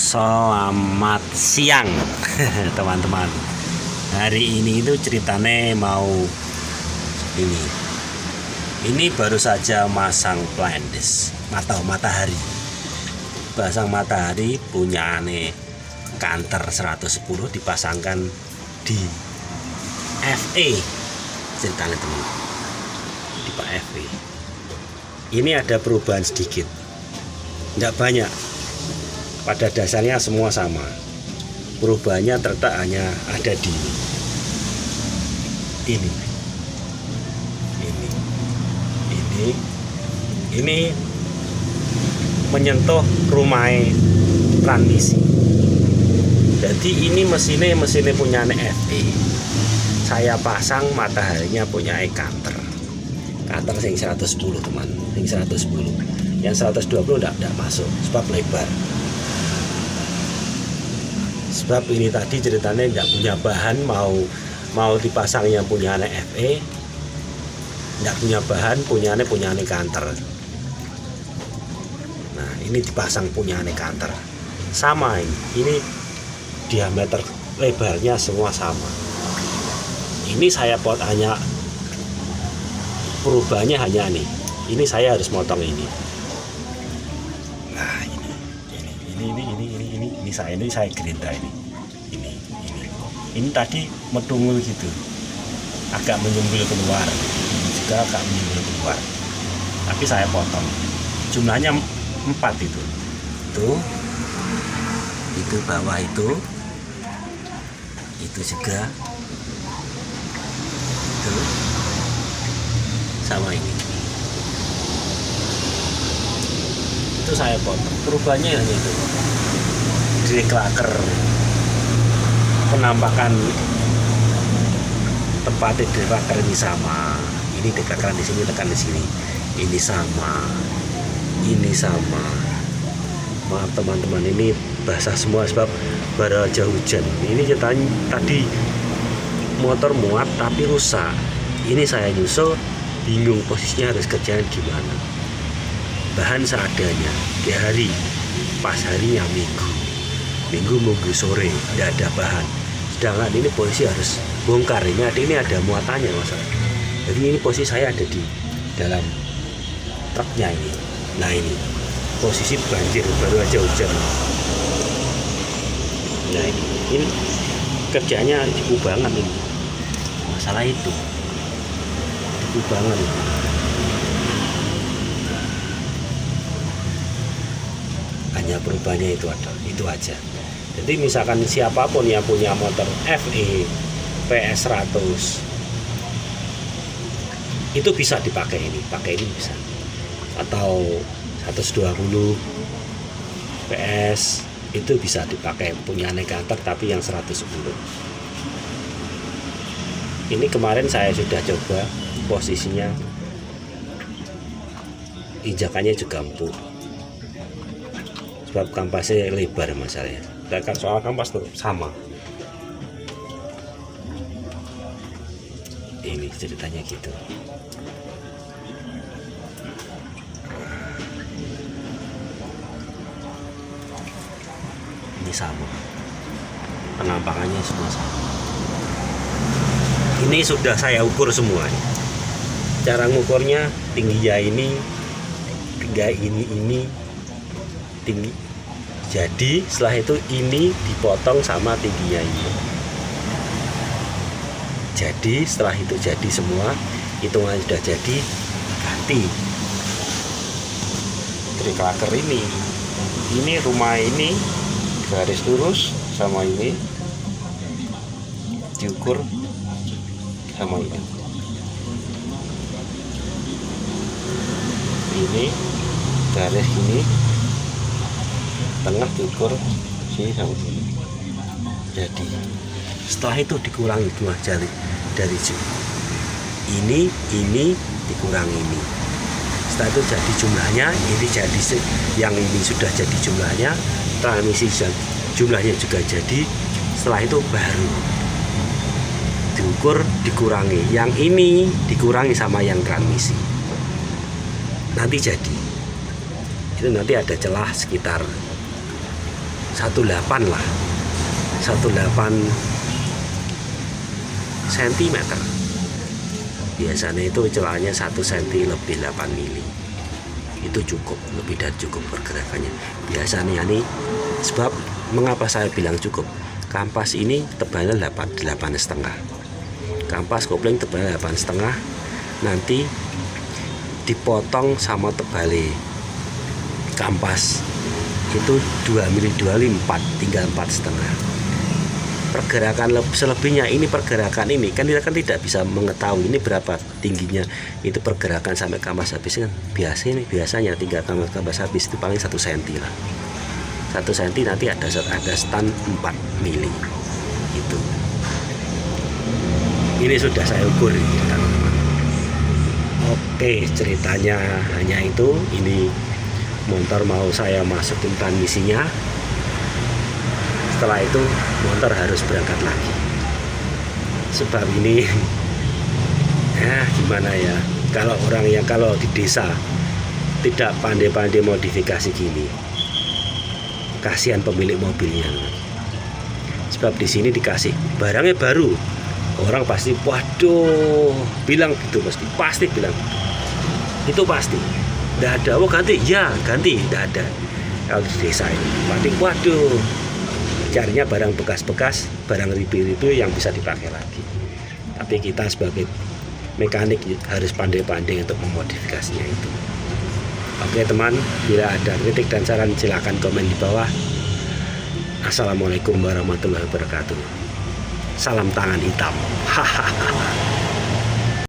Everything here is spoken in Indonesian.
Selamat siang teman-teman. Hari ini itu ceritanya mau ini baru saja masang plandes atau matahari. Pasang matahari punya aneh kantor 110 dipasangkan di FE ceritanya teman, di Pak FE. Ini ada perubahan sedikit, tidak banyak. Pada dasarnya semua sama. Perubahannya terletak hanya ada di ini menyentuh rumah transmisi. Jadi ini mesinnya punya FE. Saya pasang mataharinya punya kantor sing 110 teman, sing 110. Yang 120 enggak masuk sebab lebar. Sebab ini tadi ceritanya nggak punya bahan, mau dipasang yang punya FE, nggak punya bahan, punya kantor. Nah ini dipasang punya kantor sama, ini diameter lebarnya semua sama. Ini saya hanya perubahannya hanya ini saya harus motong ini. Nah ini saya gerinda ini tadi medungul gitu, agak menyembul keluar, ini juga agak menyembul keluar, tapi saya potong. Jumlahnya 4 itu bawah itu juga itu sama ini itu saya potong. Perubahannya hanya itu, deklaker penampakan tempat deklaker ini sama, ini deklaker di sini, tekan di sini, ini sama. Maaf teman-teman, ini basah semua sebab baru aja hujan. Ini ceritanya tadi motor muat tapi rusak. Ini saya nyusul, bingung posisinya harus kerjaan gimana. Bahan seadanya di hari, pas harinya minggu sore tidak ada bahan. Sedangkan ini posisi harus bongkar, ini ada muatannya masa. Jadi ini posisi saya ada di dalam truknya ini. Nah ini posisi banjir, baru aja hujan. Nah ini kerjanya cukup banget ini. Masalah itu cukup banget. Hanya perubahannya itu aja. Jadi misalkan siapapun yang punya motor FE PS 100 itu bisa dipakai ini, bisa. Atau 120 PS itu bisa dipakai, punya kantor tapi yang 110. Ini kemarin saya sudah coba, posisinya injakannya juga empuk. Sebab kampasnya lebar masalahnya. Dan soal kampas tuh sama. Ini ceritanya gitu. Ini sama. Penampakannya semua sama. Ini sudah saya ukur semua. Cara ngukurnya tingginya ini tinggi. Jadi setelah itu ini dipotong sama tingginya ini. Jadi setelah itu jadi semua, hitungan sudah jadi, ganti deklaker ini rumah ini garis lurus sama ini diukur sama ini garis ini tengah diukur sini sama sini. Jadi setelah itu dikurangi 2 jari dari ini dikurangi ini. Setelah itu jadi jumlahnya, ini jadi yang ini sudah jadi jumlahnya, transmisi jumlahnya juga jadi. Setelah itu baru diukur, dikurangi, yang ini dikurangi sama yang transmisi, nanti jadi. Itu nanti ada celah sekitar 18 lah, 18 cm. Biasanya itu celahnya 1 cm lebih 8 mili. Itu cukup, lebih dari cukup pergerakannya biasanya nih. Sebab mengapa saya bilang cukup, kampas ini tebalnya 8,5, kampas kopling tebalnya 8,5, nanti dipotong sama tebali kampas itu 2 mili 2 mili 4, tinggal 4,5. Pergerakan selebihnya ini, pergerakan ini kan kita kan tidak bisa mengetahui ini berapa tingginya, itu pergerakan sampai kampas habis kan biasanya tinggal kampas habis itu paling 1 cm lah, 1 cm nanti ada stand 4 mili itu. Ini sudah saya ukur ini teman-teman. Oke, ceritanya hanya itu. Ini motor mau saya masukin transmisinya, setelah itu motor harus berangkat lagi. Sebab ini gimana ya, kalau orang yang kalau di desa tidak pandai-pandai modifikasi gini, kasihan pemilik mobilnya. Sebab di sini dikasih barangnya baru, orang pasti waduh bilang gitu, pasti bilang itu pasti tidak ada. Oh ganti, ya ganti, tidak ada. Kalau di desa ini pasti waduh carinya barang bekas-bekas, barang review yang bisa dipakai lagi. Tapi kita sebagai mekanik harus pandai-pandai untuk memodifikasinya itu. Oke teman, bila ada kritik dan saran silakan komen di bawah. Assalamualaikum warahmatullahi wabarakatuh. Salam tangan hitam. Hahaha.